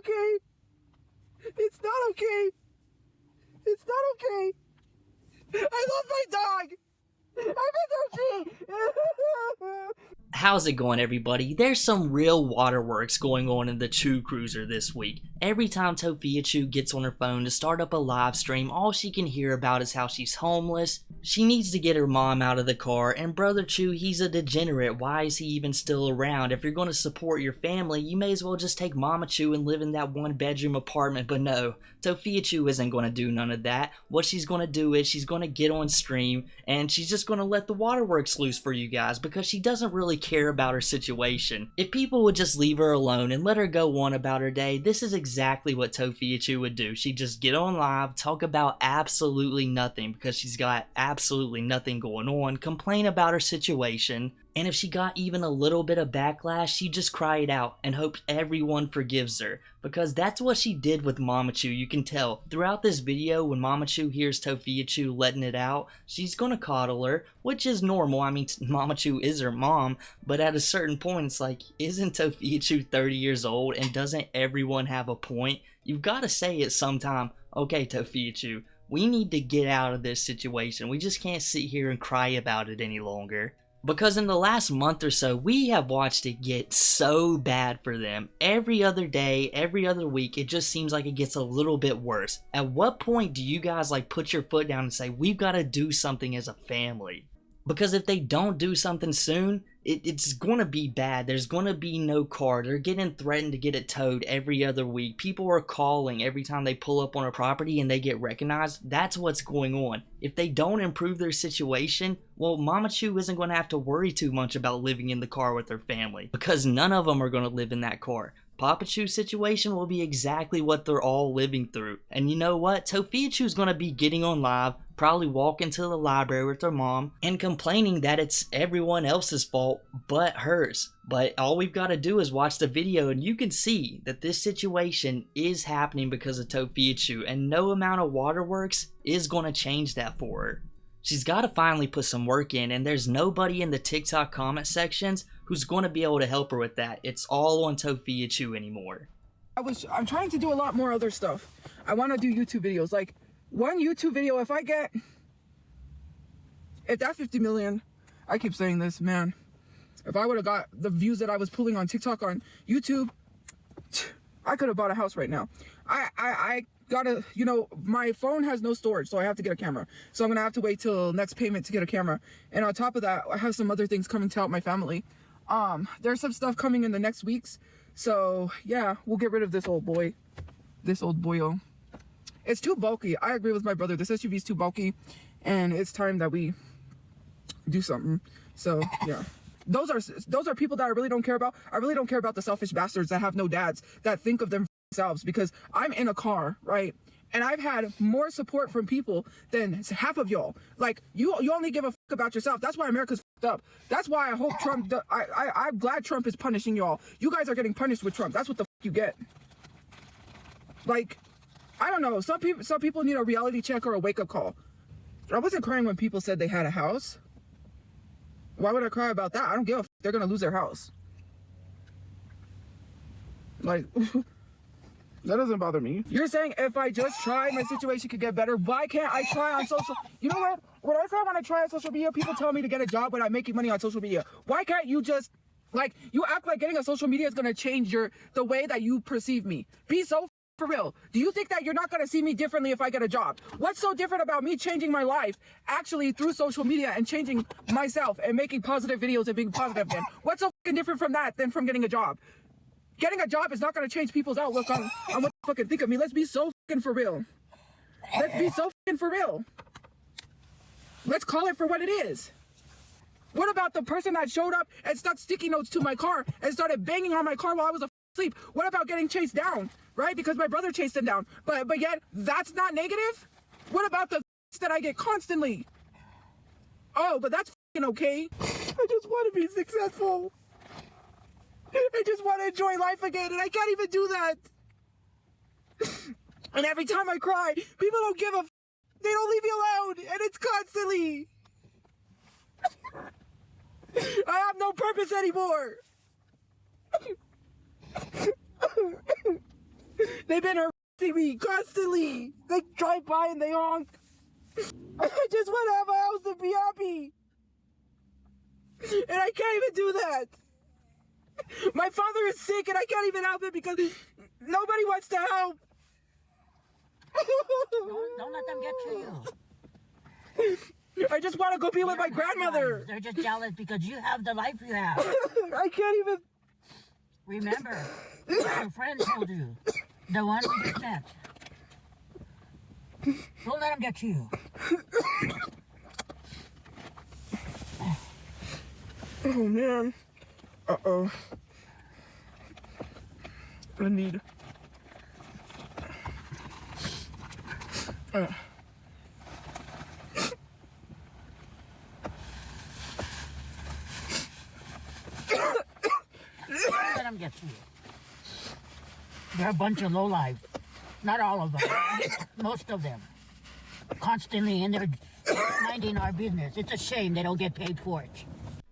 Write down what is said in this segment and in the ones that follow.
okay. It's not okay. It's not okay. I love my dog. I miss Hershey. How's it going, everybody? There's some real waterworks going on in the Chew Cruiser this week. Every time Tophiachu gets on her phone to start up a live stream, all she can hear about is how she's homeless, she needs to get her mom out of the car, and Brother Chew, he's a degenerate. Why is he even still around? If you're going to support your family, you may as well just take Mama Chew and live in that one-bedroom apartment. But no, Tophiachu isn't going to do none of that. What she's going to do is she's going to get on stream, and she's just going to let the waterworks loose for you guys, because she doesn't really care about her situation. If people would just leave her alone and let her go on about her day, this is exactly what Tophiachu would do. She'd just get on live, talk about absolutely nothing because she's got absolutely nothing going on, complain about her situation, and if she got even a little bit of backlash, she'd just cry it out and hope everyone forgives her, because that's what she did with Papachu. You can tell throughout this video, when Papachu hears Tophiachu letting it out, she's gonna coddle her, which is normal. I mean, Papachu is her mom, but at a certain point it's like, isn't Tophiachu 30 years old, and doesn't everyone have a point? You've got to say it sometime. Okay, Tophiachu, we need to get out of this situation. We just can't sit here and cry about it any longer. Because in the last month or so, we have watched it get so bad for them. Every other day, every other week, it just seems like it gets a little bit worse. At what point do you guys put your foot down and say, we've got to do something as a family? Because if they don't do something soon, it's going to be bad. There's going to be no car. They're getting threatened to get it towed every other week. People are calling every time they pull up on a property and they get recognized. That's what's going on. If they don't improve their situation, well, Papachu isn't going to have to worry too much about living in the car with her family, because none of them are going to live in that car. Papachu's situation will be exactly what they're all living through. And you know what? Tophiachu's going to be getting on live, probably walking to the library with her mom and complaining that it's everyone else's fault but hers. But all we've got to do is watch the video and you can see that this situation is happening because of Tophiachu, and no amount of waterworks is going to change that for her. She's got to finally put some work in, and there's nobody in the TikTok comment sections who's going to be able to help her with that. It's all on Tophiachu anymore. I'm trying to do a lot more other stuff. I want to do YouTube videos. Like, one YouTube video, if that 50 million, I keep saying this, man, if I would have got the views that I was pulling on TikTok on YouTube, I could have bought a house right now. I gotta, you know, my phone has no storage, so I have to get a camera. So I'm gonna have to wait till next payment to get a camera. And on top of that, I have some other things coming to help my family. There's some stuff coming in the next weeks. So yeah, we'll get rid of this old boy. This old boyo. It's too bulky. I agree with my brother. This SUV is too bulky, and it's time that we do something. So yeah. Those are people that I really don't care about. I really don't care about the selfish bastards that have no dads, that think of themselves, because I'm in a car, right? And I've had more support from people than half of y'all. Like, you only give a fuck about yourself. That's why America's fucked up. That's why I hope Trump, I'm glad Trump is punishing y'all. You guys are getting punished with Trump. That's what the fuck you get. Like, I don't know. Some people need a reality check or a wake-up call. I wasn't crying when people said they had a house. Why would I cry about that? I don't give a f. They're gonna lose their house. Like, that doesn't bother me. You're saying if I just try, my situation could get better. Why can't I try on social? You know what? When I say I want to try on social media, people tell me to get a job when I'm making money on social media. Why can't you just, like, you act like getting on social media is gonna change the way that you perceive me? Be so for real. Do you think that you're not going to see me differently if I get a job? What's so different about me changing my life actually through social media and changing myself and making positive videos and being positive again? What's so fucking different from that than from getting a job? Getting a job is not going to change people's outlook on what they fucking think of me. Let's be so fucking for real. Let's be so fucking for real. Let's call it for what it is. What about the person that showed up and stuck sticky notes to my car and started banging on my car while I was asleep? What about getting chased down? Right? Because my brother chased him down. But yet, that's not negative? What about the that I get constantly? Oh, but that's fucking okay. I just want to be successful. I just want to enjoy life again, and I can't even do that. And every time I cry, people don't give a f. They don't leave me alone, and it's constantly. I have no purpose anymore. They've been harassing me constantly. They drive by and they honk. I just want to have a house and be happy. And I can't even do that. My father is sick and I can't even help it because nobody wants to help. Don't let them get to you. I just want to go be with my grandmother. They're just jealous because you have the life you have. I can't even. Remember, your friend told you. The one we just met. Don't let them get to you. Oh man. Uh-oh. I need. Let them get to you. They're a bunch of lowlives. Not all of them. Most of them. Constantly in there minding our business. It's a shame they don't get paid for it.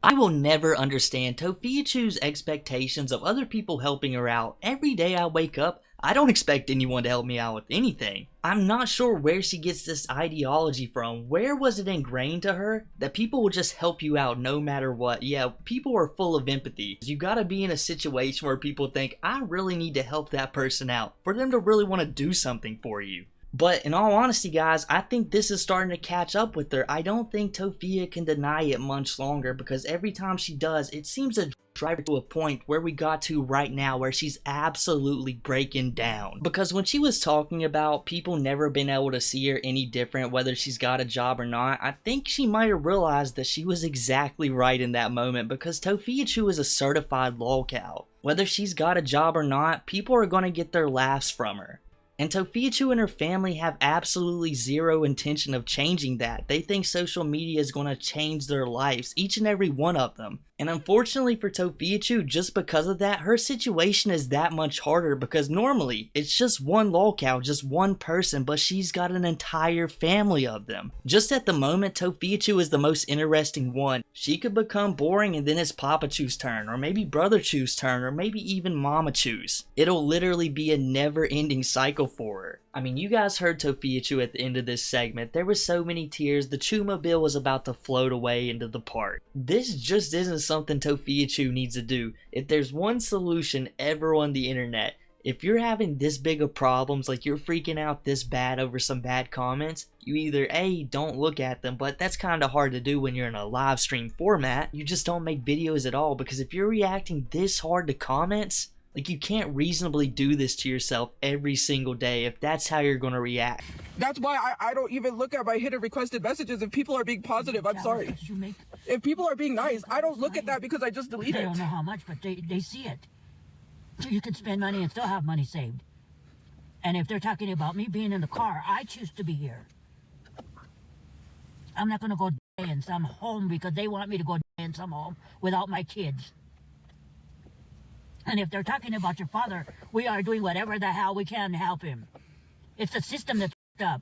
I will never understand Tophiachu's expectations of other people helping her out. Every day I wake up, I don't expect anyone to help me out with anything. I'm not sure where she gets this ideology from. Where was it ingrained to her that people will just help you out no matter what? Yeah, people are full of empathy. You gotta be in a situation where people think, I really need to help that person out, for them to really want to do something for you. But in all honesty, guys, I think this is starting to catch up with her. I don't think Tophia can deny it much longer, because every time she does, it seems to drive her to a point where we got to right now where she's absolutely breaking down. Because when she was talking about people never being able to see her any different whether she's got a job or not, I think she might have realized that she was exactly right in that moment, because Tophiachu is a certified lolcow. Whether she's got a job or not, people are going to get their laughs from her. And Tophiachu and her family have absolutely zero intention of changing that. They think social media is going to change their lives, each and every one of them. And unfortunately for Tophiachu, just because of that, her situation is that much harder, because normally it's just one lolcow, just one person, but she's got an entire family of them. Just at the moment, Tophiachu is the most interesting one. She could become boring and then it's Papachu's turn, or maybe Brotherchu's turn, or maybe even Mamachu's. It'll literally be a never-ending cycle for her. I mean, you guys heard Tophiachu at the end of this segment. There were so many tears. The Chumobile was about to float away into the park. This just isn't something Tophiachu needs to do. If there's one solution ever on the internet, if you're having this big of problems, like you're freaking out this bad over some bad comments, you either A, don't look at them, but that's kind of hard to do when you're in a live stream format. You just don't make videos at all, because if you're reacting this hard to comments, like, you can't reasonably do this to yourself every single day if that's how you're going to react. That's why I don't even look at my hidden requested messages. If people are being positive, I'm sorry. If people are being nice, I don't look at that because I just delete it. They don't know how much, but they see it. You can spend money and still have money saved. And if they're talking about me being in the car, I choose to be here. I'm not going to go die in some home because they want me to go die in some home without my kids. And if they're talking about your father, we are doing whatever the hell we can to help him. It's the system that's f***ed up.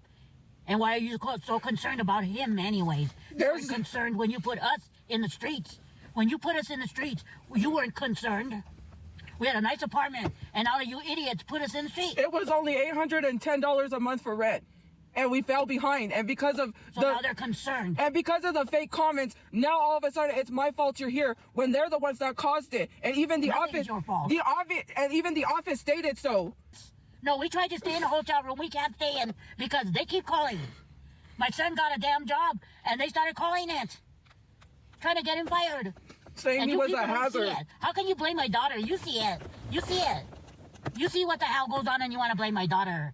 And why are you so concerned about him anyways? You weren't concerned when you put us in the streets. When you put us in the streets, you weren't concerned. We had a nice apartment, and all of you idiots put us in the street. It was only $810 a month for rent. And we fell behind, and because of now they're concerned. And because of the fake comments, now all of a sudden it's my fault you're here when they're the ones that caused it. And even the office, even the office stated so. No, we tried to stay in a hotel room. We can't stay in because they keep calling. My son got a damn job, and they started calling it, trying to get him fired. Saying and he was a hazard. How can you blame my daughter? You see it. You see it. You see what the hell goes on, and you want to blame my daughter.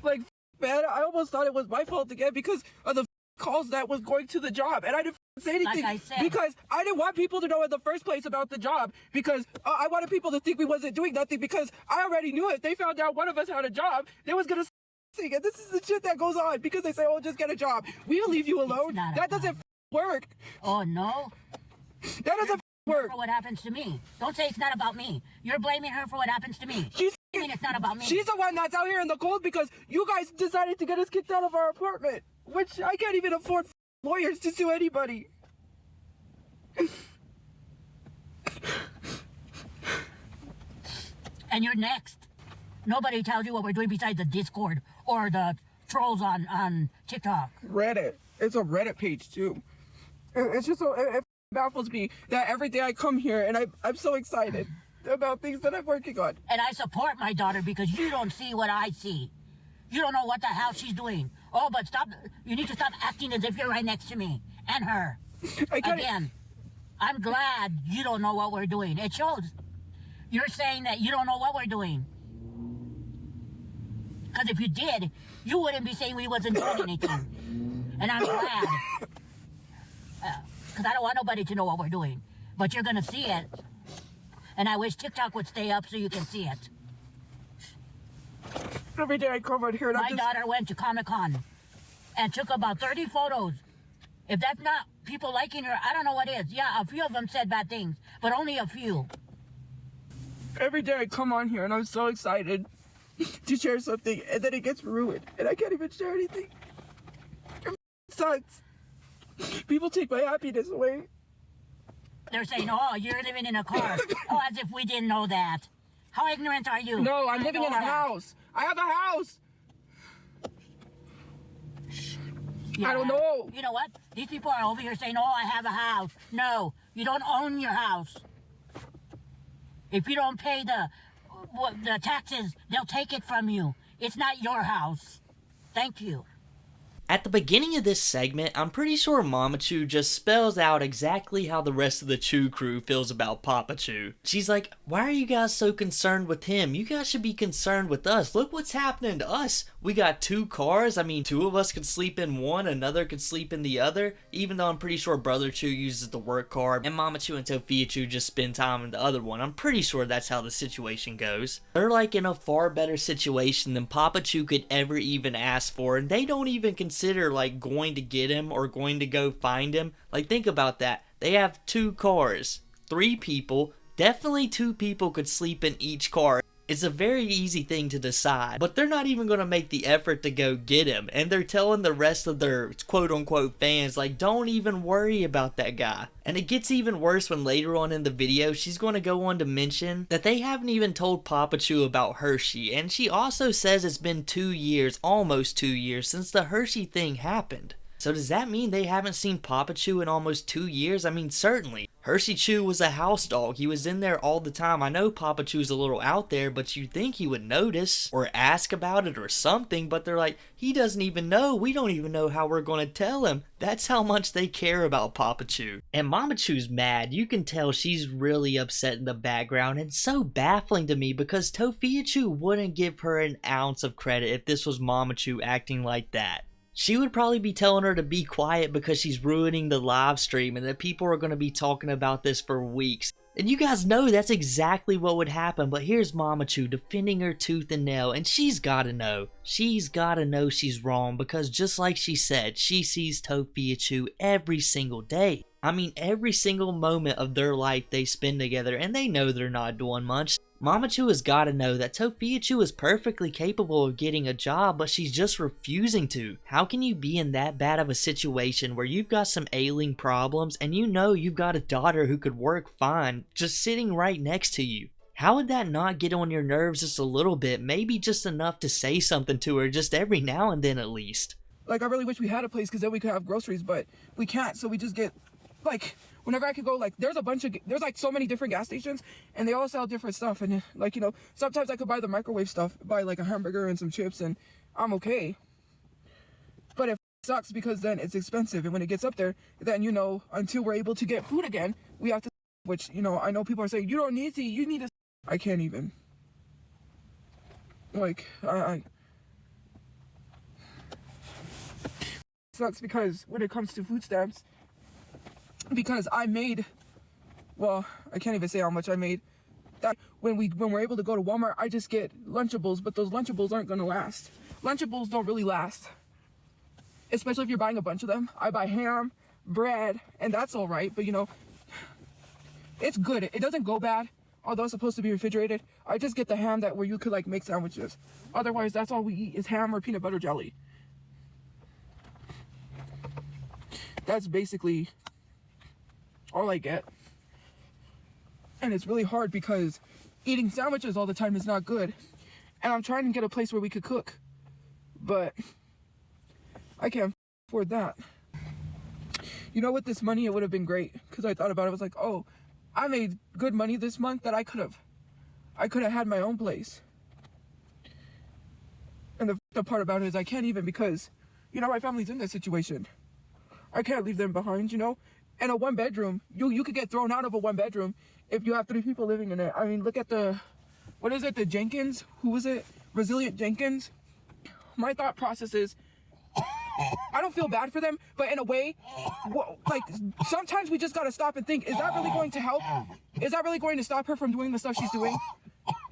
Like, man, I almost thought it was my fault again because of the calls that was going to the job, and I didn't say anything like I said, because I didn't want people to know in the first place about the job, because I wanted people to think we wasn't doing nothing, because I already knew it. They found out one of us had a job, they was gonna sing, and this is the shit that goes on because they say, oh, just get a job. We'll leave you alone. That doesn't work. Oh no, that doesn't work. For what happens to me. Don't say it's not about me. You're blaming her for what happens to me. I mean, it's not about me. She's the one that's out here in the cold because you guys decided to get us kicked out of our apartment, which I can't even afford lawyers to sue anybody. And you're next. Nobody tells you what we're doing besides the Discord or the trolls on TikTok. Reddit. It's a Reddit page too. It's just so it baffles me that every day I come here and I'm so excited about things that I'm working on. And I support my daughter because you don't see what I see. You don't know what the hell she's doing. Oh, but stop. You need to stop acting as if you're right next to me and her. Again, I'm glad you don't know what we're doing. It shows. You're saying that you don't know what we're doing. Because if you did, you wouldn't be saying we wasn't doing anything. And I'm glad. Because I don't want nobody to know what we're doing. But you're going to see it. And I wish TikTok would stay up so you can see it. Every day I come out here and My daughter went to Comic-Con and took about 30 photos. If that's not people liking her, I don't know what is. Yeah, a few of them said bad things, but only a few. Every day I come on here and I'm so excited to share something, and then it gets ruined and I can't even share anything. It sucks. People take my happiness away. They're saying, oh, you're living in a car. Oh, as if we didn't know that. How ignorant are you? No, I'm living in a house. I have a house. Yeah. I don't know. You know what? These people are over here saying, oh, I have a house. No, you don't own your house. If you don't pay the taxes, they'll take it from you. It's not your house. Thank you. At the beginning of this segment, I'm pretty sure Papachu just spells out exactly how the rest of the Chew crew feels about Papachu. She's like, why are you guys so concerned with him? You guys should be concerned with us. Look what's happening to us. We got 2 cars. I mean, 2 of us could sleep in one, another could sleep in the other. Even though I'm pretty sure Brother Chew uses the work car, and Papachu and Tophiachu just spend time in the other one. I'm pretty sure that's how the situation goes. They're like in a far better situation than Papachu could ever even ask for, and they don't even consider like going to get him or going to go find him. Like, think about that. They have 2 cars, 3 people, definitely 2 people could sleep in each car. It's a very easy thing to decide, but they're not even going to make the effort to go get him, and they're telling the rest of their quote-unquote fans, like, don't even worry about that guy. And it gets even worse when later on in the video, she's going to go on to mention that they haven't even told Papachu about Hershey, and she also says it's been 2 years, almost 2 years, since the Hershey thing happened. So does that mean they haven't seen Papachu in almost 2 years? I mean, certainly. Hershey Chew was a house dog. He was in there all the time. I know Papachu's a little out there, but you'd think he would notice or ask about it or something, but they're like, he doesn't even know. We don't even know how we're going to tell him. That's how much they care about Papachu. And Papachu's mad. You can tell she's really upset in the background. It's so baffling to me because Tophiachu wouldn't give her an ounce of credit if this was Papachu acting like that. She would probably be telling her to be quiet because she's ruining the live stream and that people are going to be talking about this for weeks. And you guys know that's exactly what would happen, but here's Papachu defending her tooth and nail, and she's gotta know. She's gotta know she's wrong because just like she said, she sees Tophiachu every single day. I mean, every single moment of their life they spend together, and they know they're not doing much. Papachu has got to know that Tophiachu is perfectly capable of getting a job, but she's just refusing to. How can you be in that bad of a situation where you've got some ailing problems and you know you've got a daughter who could work fine just sitting right next to you? How would that not get on your nerves just a little bit, maybe just enough to say something to her just every now and then at least? Like, I really wish we had a place because then we could have groceries, but we can't, so we just get, like, whenever I could go, like, there's like so many different gas stations, and they all sell different stuff, and like, you know, sometimes I could buy the microwave stuff, buy like a hamburger and some chips, and I'm okay. But it sucks because then it's expensive, and when it gets up there, then, you know, until we're able to get food again, we have to, which, you know, I know people are saying, you don't need to, you need to, I can't even. Like, sucks because when it comes to food stamps, because I made, well, I can't even say how much I made. That when we're able to go to Walmart, I just get Lunchables, but those Lunchables aren't gonna last. Lunchables don't really last, especially if you're buying a bunch of them. I buy ham, bread, and that's all right, but you know, it's good. It doesn't go bad, although it's supposed to be refrigerated. I just get the ham that where you could like make sandwiches. Otherwise, that's all we eat is ham or peanut butter jelly. That's basically all I get. And it's really hard because eating sandwiches all the time is not good. And I'm trying to get a place where we could cook. But I can't afford that. You know, with this money, it would have been great. Because I thought about it. I was like, oh, I made good money this month that I could have had my own place. And the part about it is I can't even, because, you know, my family's in this situation. I can't leave them behind, you know. And a 1-bedroom, you could get thrown out of a 1-bedroom if you have 3 people living in it. I mean, look at the, what is it, the Jenkins? Who was it? Resilient Jenkins? My thought process is, I don't feel bad for them, but in a way, like, sometimes we just gotta stop and think, is that really going to help? Is that really going to stop her from doing the stuff she's doing?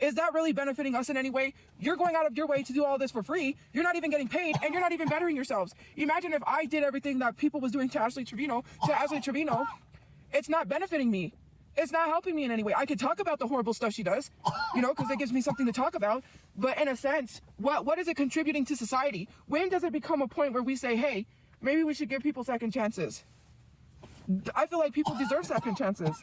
Is that really benefiting us in any way? You're going out of your way to do all this for free. You're not even getting paid, and you're not even bettering yourselves. Imagine if I did everything that people was doing to Ashley Trevino. It's not benefiting me. It's not helping me in any way. I could talk about the horrible stuff she does, you know, because it gives me something to talk about. But in a sense, what is it contributing to society? When does it become a point where we say, hey, maybe we should give people second chances? I feel like people deserve second chances.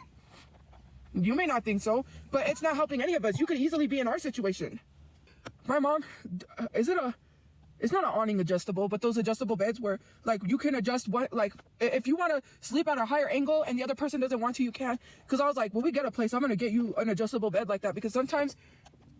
You may not think so, but it's not helping any of us. You could easily be in our situation. My mom, it's not an awning adjustable, but those adjustable beds where, like, you can adjust what, like, if you want to sleep at a higher angle and the other person doesn't want to, you can. Because I was like, when we get a place, I'm going to get you an adjustable bed like that, because sometimes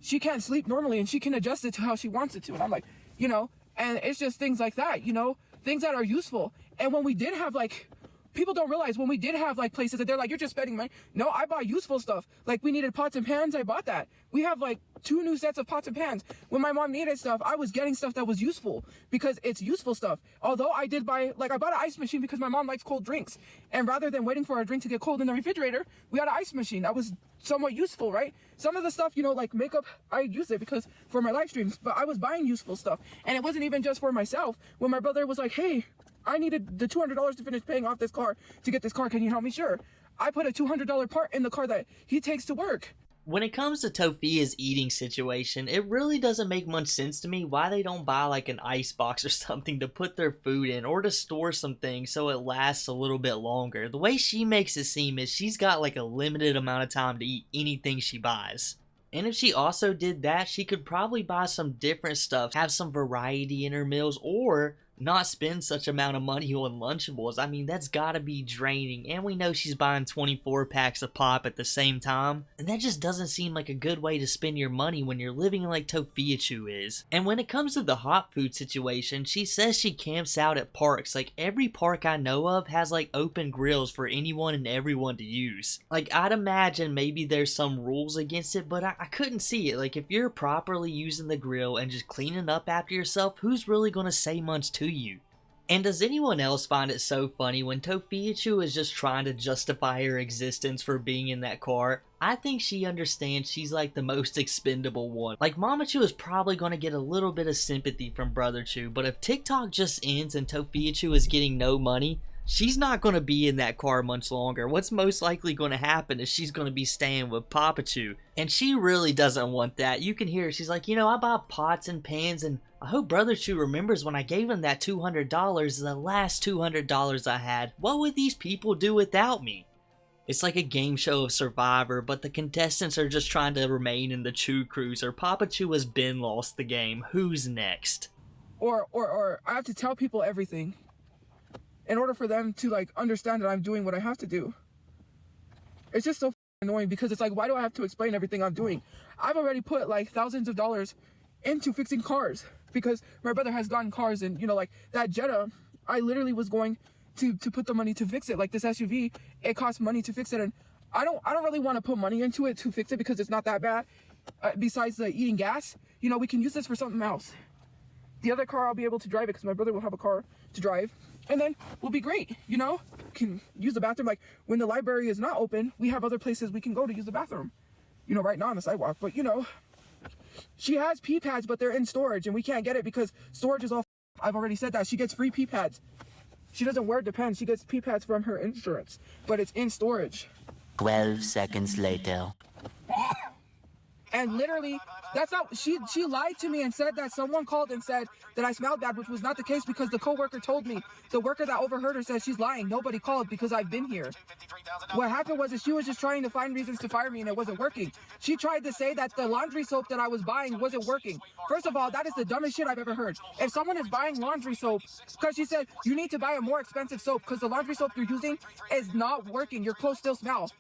she can't sleep normally and she can adjust it to how she wants it to. And I'm like, you know, and it's just things like that, you know, things that are useful. And when we did have, like, people don't realize when we did have, like, places that they're like, you're just spending money. No, I bought useful stuff. Like, we needed pots and pans. I bought that. We have, like, 2 new sets of pots and pans. When my mom needed stuff, I was getting stuff that was useful because it's useful stuff. Although I did buy, like, I bought an ice machine because my mom likes cold drinks. And rather than waiting for our drink to get cold in the refrigerator, we had an ice machine. That was somewhat useful, right? Some of the stuff, you know, like makeup, I use it because for my live streams, but I was buying useful stuff. And it wasn't even just for myself. When my brother was like, hey, I needed the $200 to finish paying off this car to get this car. Can you help me? Sure. I put a $200 part in the car that he takes to work. When it comes to Tophia's eating situation, it really doesn't make much sense to me why they don't buy like an ice box or something to put their food in, or to store some things so it lasts a little bit longer. The way she makes it seem is she's got like a limited amount of time to eat anything she buys. And if she also did that, she could probably buy some different stuff, have some variety in her meals, or not spend such amount of money on Lunchables. I mean, that's gotta be draining, and we know she's buying 24 packs of pop at the same time, and that just doesn't seem like a good way to spend your money when you're living like Tophiachu is. And when it comes to the hot food situation, she says she camps out at parks. Like, every park I know of has like open grills for anyone and everyone to use. Like, I'd imagine maybe there's some rules against it, but I couldn't see it. Like, if you're properly using the grill and just cleaning up after yourself, who's really gonna say much to you? And does anyone else find it so funny when Tophiachu is just trying to justify her existence for being in that car? I think she understands she's like the most expendable one. Like, Mamachu is probably going to get a little bit of sympathy from Brother Chu, but if TikTok just ends and Tophiachu is getting no money, she's not going to be in that car much longer. What's most likely going to happen is she's going to be staying with Papachu. And she really doesn't want that. You can hear her. She's like, you know, I bought pots and pans, and I hope Brother Chu remembers when I gave him that $200, the last $200 I had. What would these people do without me? It's like a game show of Survivor, but the contestants are just trying to remain in the Chu Cruiser. Papachu has been lost the game. Who's next? Or I have to tell people everything in order for them to, like, understand that I'm doing what I have to do. It's just so annoying because it's like, why do I have to explain everything I'm doing? I've already put like thousands of dollars into fixing cars because my brother has gotten cars, and, you know, like that Jetta, I literally was going to put the money to fix it. Like this SUV, it costs money to fix it, and I don't really want to put money into it to fix it because it's not that bad. Besides the eating gas, you know, we can use this for something else. The other car, I'll be able to drive it because my brother will have a car to drive, and then we'll be great, you know? Can use the bathroom. Like, when the library is not open, we have other places we can go to use the bathroom. You know, right now on the sidewalk. But, you know, she has pee pads, but they're in storage, and we can't get it because storage is all I've already said that. She gets free pee pads. She doesn't wear Depends. She gets pee pads from her insurance, but it's in storage. 12 seconds later. And literally, that's not, she lied to me and said that someone called and said that I smelled bad, which was not the case because the coworker told me. The worker that overheard her said she's lying. Nobody called because I've been here. What happened was that she was just trying to find reasons to fire me and it wasn't working. She tried to say that the laundry soap that I was buying wasn't working. First of all, that is the dumbest shit I've ever heard. If someone is buying laundry soap, because she said you need to buy a more expensive soap because the laundry soap you're using is not working. Your clothes still smell.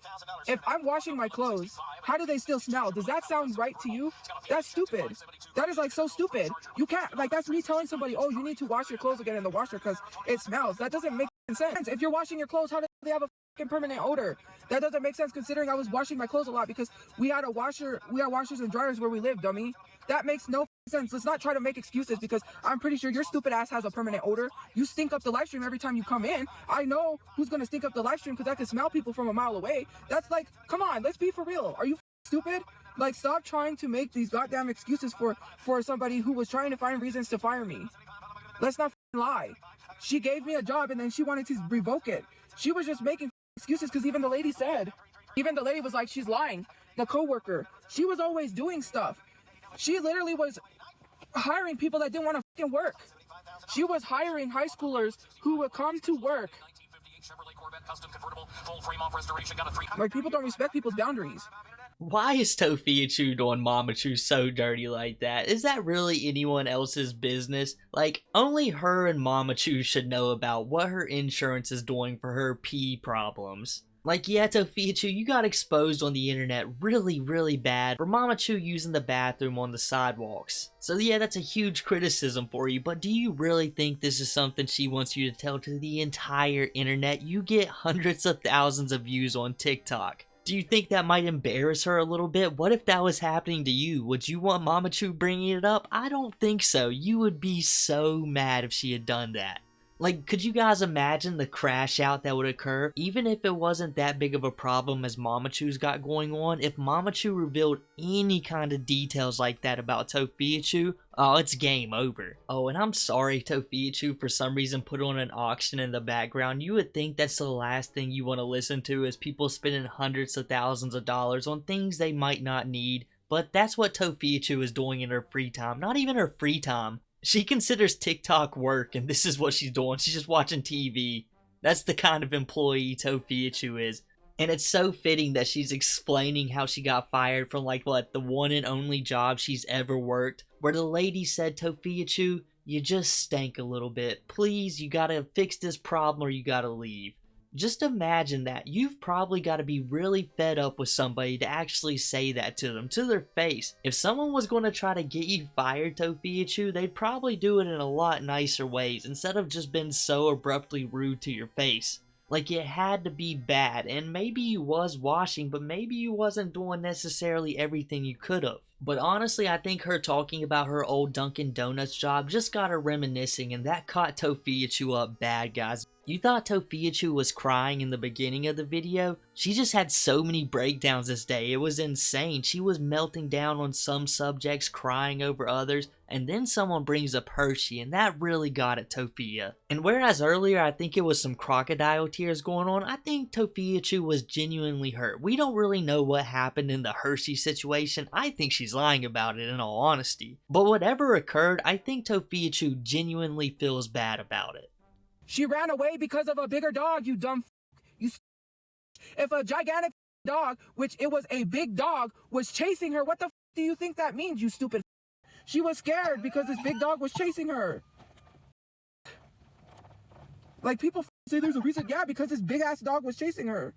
If I'm washing my clothes, how do they still smell? Does that sound right to you? That's stupid. That is like so stupid. You can't, like, that's me telling somebody, oh, you need to wash your clothes again in the washer because it smells. That doesn't make sense. If you're washing your clothes, how do they have a fucking permanent odor? That doesn't make sense considering I was washing my clothes a lot because we had washers and dryers where we live, dummy. That makes no sense. Let's not try to make excuses because I'm pretty sure your stupid ass has a permanent odor. You stink up the live stream every time you come in. I know who's gonna stink up the live stream because I can smell people from a mile away. That's like, come on, let's be for real. Are you stupid? Like, stop trying to make these goddamn excuses for somebody who was trying to find reasons to fire me. Let's not lie. She gave me a job and then she wanted to revoke it. She was just making excuses because even the lady was like, she's lying. The coworker, she was always doing stuff. She literally was hiring people that didn't want to fucking work. She was hiring high schoolers who would come to work. Like, people don't respect people's boundaries. Why is Tophiachu doing Mamachu so dirty like that? Is that really anyone else's business? Like, only her and Mamachu should know about what her insurance is doing for her pee problems. Like, yeah, Tophiachu, you got exposed on the internet really, really bad for Mamachu using the bathroom on the sidewalks. So yeah, that's a huge criticism for you, but do you really think this is something she wants you to tell to the entire internet? You get hundreds of thousands of views on TikTok. Do you think that might embarrass her a little bit? What if that was happening to you? Would you want Mamachu bringing it up? I don't think so. You would be so mad if she had done that. Like, could you guys imagine the crash out that would occur? Even if it wasn't that big of a problem as Mamachu's got going on, if Mamachu revealed any kind of details like that about Tophiachu, oh, it's game over. Oh, and I'm sorry Tophiachu for some reason put on an auction in the background. You would think that's the last thing you want to listen to is people spending hundreds of thousands of dollars on things they might not need. But that's what Tophiachu is doing in her free time. Not even her free time. She considers TikTok work, and this is what she's doing. She's just watching TV. That's the kind of employee Tophiachu is. And it's so fitting that she's explaining how she got fired from, like, what, the one and only job she's ever worked, where the lady said, Tophiachu, you just stank a little bit. Please, you gotta fix this problem or you gotta leave. Just imagine that. You've probably got to be really fed up with somebody to actually say that to them, to their face. If someone was going to try to get you fired, Tophiachu, they'd probably do it in a lot nicer ways, instead of just being so abruptly rude to your face. Like, it had to be bad, and maybe you was washing, but maybe you wasn't doing necessarily everything you could have. But honestly, I think her talking about her old Dunkin' Donuts job just got her reminiscing, and that caught Tophiachu up bad, guys. You thought Tophiachu was crying in the beginning of the video? She just had so many breakdowns this day. It was insane. She was melting down on some subjects, crying over others, and then someone brings up Hershey, and that really got at Tophia. And whereas earlier I think it was some crocodile tears going on, I think Tophiachu was genuinely hurt. We don't really know what happened in the Hershey situation. I think she's lying about it in all honesty. But whatever occurred, I think Tophiachu genuinely feels bad about it. She ran away because of a bigger dog, you dumb If a gigantic dog, which it was a big dog, was chasing her, what the do you think that means, you stupid She was scared because this big dog was chasing her. Like, people say there's a reason. Yeah, because this big ass dog was chasing her.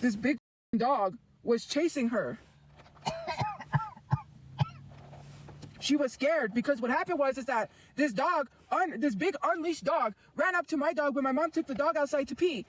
This big dog was chasing her. She was scared because what happened was that this dog, this big unleashed dog, ran up to my dog when my mom took the dog outside to pee.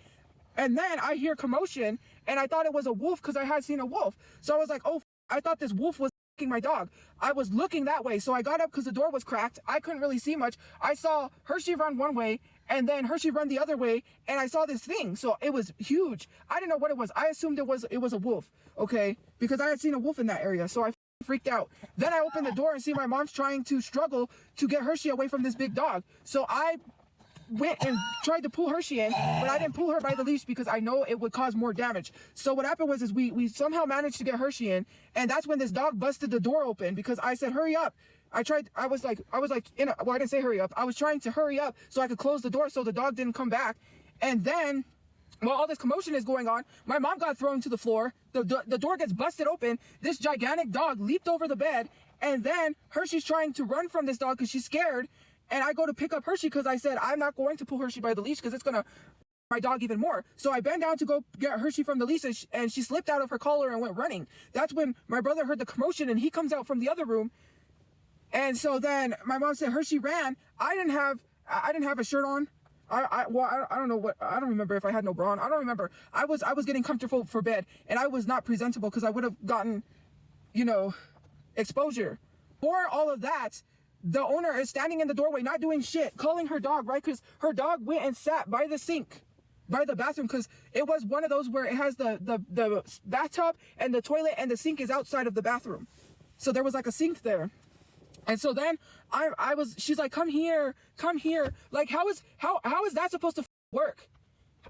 And then I hear commotion, and I thought it was a wolf because I had seen a wolf. So I was like, oh, I thought this wolf was my dog. I was looking that way, so I got up because the door was cracked. I couldn't really see much. I saw Hershey run one way, and then Hershey run the other way, and I saw this thing. So it was huge. I didn't know what it was. I assumed it was a wolf, okay? Because I had seen a wolf in that area, so I freaked out. Then I opened the door and see my mom's trying to struggle to get Hershey away from this big dog. So I went and tried to pull Hershey in, but I didn't pull her by the leash because I know it would cause more damage. So what happened was we somehow managed to get Hershey in, and that's when this dog busted the door open because I said, hurry up. I was like, well, I didn't say hurry up. I was trying to hurry up so I could close the door so the dog didn't come back. And then, while all this commotion is going on, my mom got thrown to the floor. The door gets busted open. This gigantic dog leaped over the bed. And then Hershey's trying to run from this dog because she's scared. And I go to pick up Hershey because I said, I'm not going to pull Hershey by the leash because it's going to my dog even more. So I bent down to go get Hershey from the leash, and she slipped out of her collar and went running. That's when my brother heard the commotion, and he comes out from the other room. And so then my mom said Hershey ran. I didn't have a shirt on. I don't know what, I don't remember if I had no bra on. I don't remember. I was getting comfortable for bed, and I was not presentable because I would have gotten, exposure. For all of that, the owner is standing in the doorway, not doing shit, calling her dog, right? Because her dog went and sat by the sink, by the bathroom, because it was one of those where it has the bathtub and the toilet, and the sink is outside of the bathroom. So there was like a sink there. And so then she's like, come here. Like, how is that supposed to work?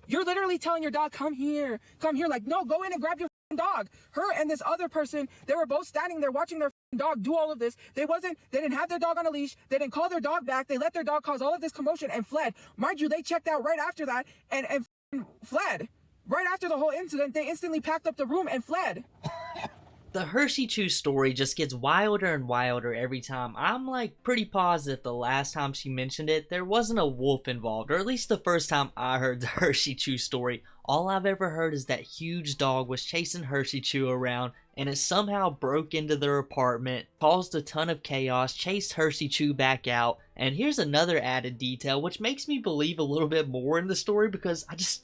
You're literally telling your dog, come here. Like, no, go in and grab your dog. Her and this other person, they were both standing there watching their dog do all of this. They didn't have their dog on a leash. They didn't call their dog back. They let their dog cause all of this commotion and fled. Mind you, they checked out right after that and fled. Right after the whole incident, they instantly packed up the room and fled. The Hershey story just gets wilder and wilder every time. I'm like pretty positive the last time she mentioned it, there wasn't a wolf involved, or at least the first time I heard the Hershey story. All I've ever heard is that huge dog was chasing Hershey around, and it somehow broke into their apartment, caused a ton of chaos, chased Hershey back out. And here's another added detail which makes me believe a little bit more in the story, because I just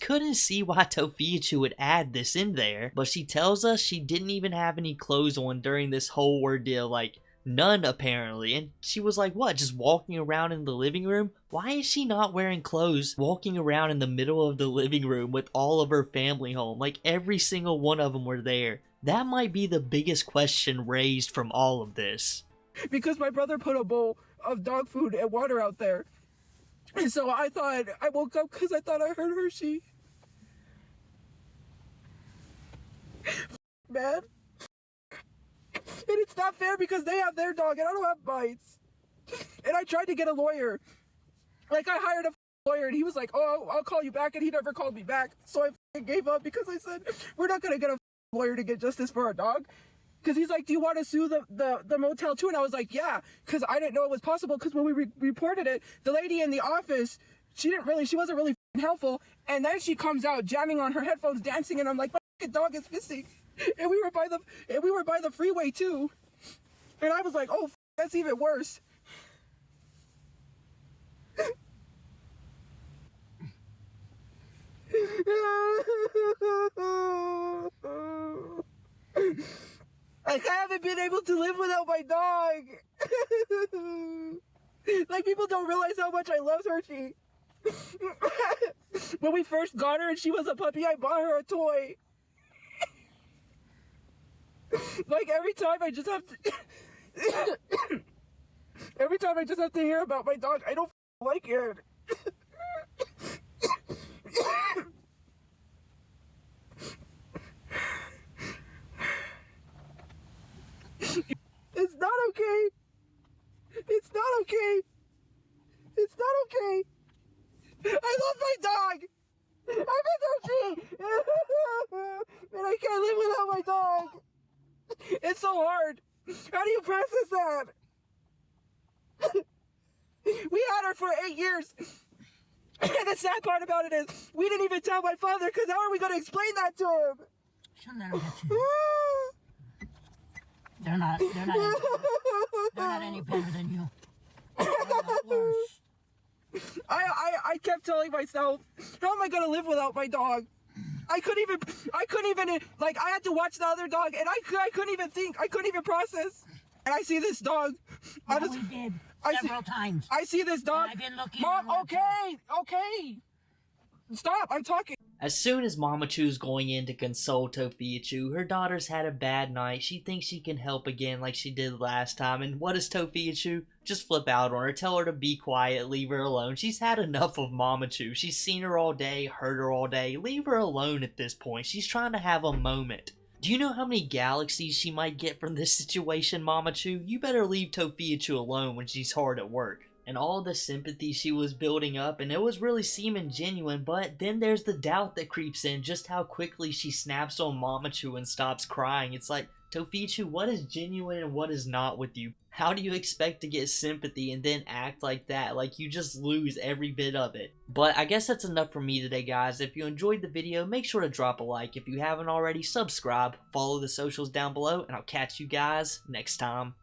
couldn't see why Tophiachu would add this in there. But she tells us she didn't even have any clothes on during this whole ordeal, like none apparently. And she was like, what, just walking around in the living room? Why is she not wearing clothes walking around in the middle of the living room with all of her family home? Like every single one of them were there. That might be the biggest question raised from all of this. Because my brother put a bowl of dog food and water out there. And so I woke up because I thought I heard Hershey. Man. And it's not fair because they have their dog and I don't have bites. And I tried to get a lawyer. Like, I hired a lawyer and he was like, oh, I'll call you back, and he never called me back. So I gave up because I said, we're not going to get a lawyer to get justice for our dog. Because he's like, do you want to sue the motel too? And I was like, yeah, because I didn't know it was possible. Because when we reported it, the lady in the office, she wasn't really helpful. And then she comes out jamming on her headphones, dancing, and I'm like, my dog is missing. And we were by the freeway too. And I was like, oh, that's even worse. Like, I haven't been able to live without my dog. Like, people don't realize how much I love Hershey. When we first got her and she was a puppy, I bought her a toy. Like, every time I just have to hear about my dog, I don't like it. It's not okay. It's not okay. It's not okay. I love my dog. I miss Hershey. And I can't live without my dog. It's so hard. How do you process that? We had her for 8 years. And the sad part about it is, we didn't even tell my father, because how are we going to explain that to him? She'll never get you. They're not any better than you. They're not worse. I kept telling myself, how am I going to live without my dog? I couldn't even, like, I had to watch the other dog, and I couldn't even think, I couldn't even process. And I see this dog. Yeah, we did several times. I see this dog. And I've been looking. Mom, okay. Stop, I'm talking. As soon as Mamachu's going in to console Tophiachu, her daughter's had a bad night. She thinks she can help again like she did last time, and what does Tophiachu? Just flip out on her, tell her to be quiet, leave her alone. She's had enough of Mamachu. She's seen her all day, heard her all day. Leave her alone at this point. She's trying to have a moment. Do you know how many galaxies she might get from this situation, Mamachu? You better leave Tophiachu alone when she's hard at work. And all the sympathy she was building up, and it was really seeming genuine, but then there's the doubt that creeps in just how quickly she snaps on Mamachu and stops crying. It's like, Tophiachu, what is genuine and what is not with you? How do you expect to get sympathy and then act like that? Like you just lose every bit of it. But I guess that's enough for me today, guys. If you enjoyed the video, make sure to drop a like. If you haven't already, subscribe, follow the socials down below, and I'll catch you guys next time.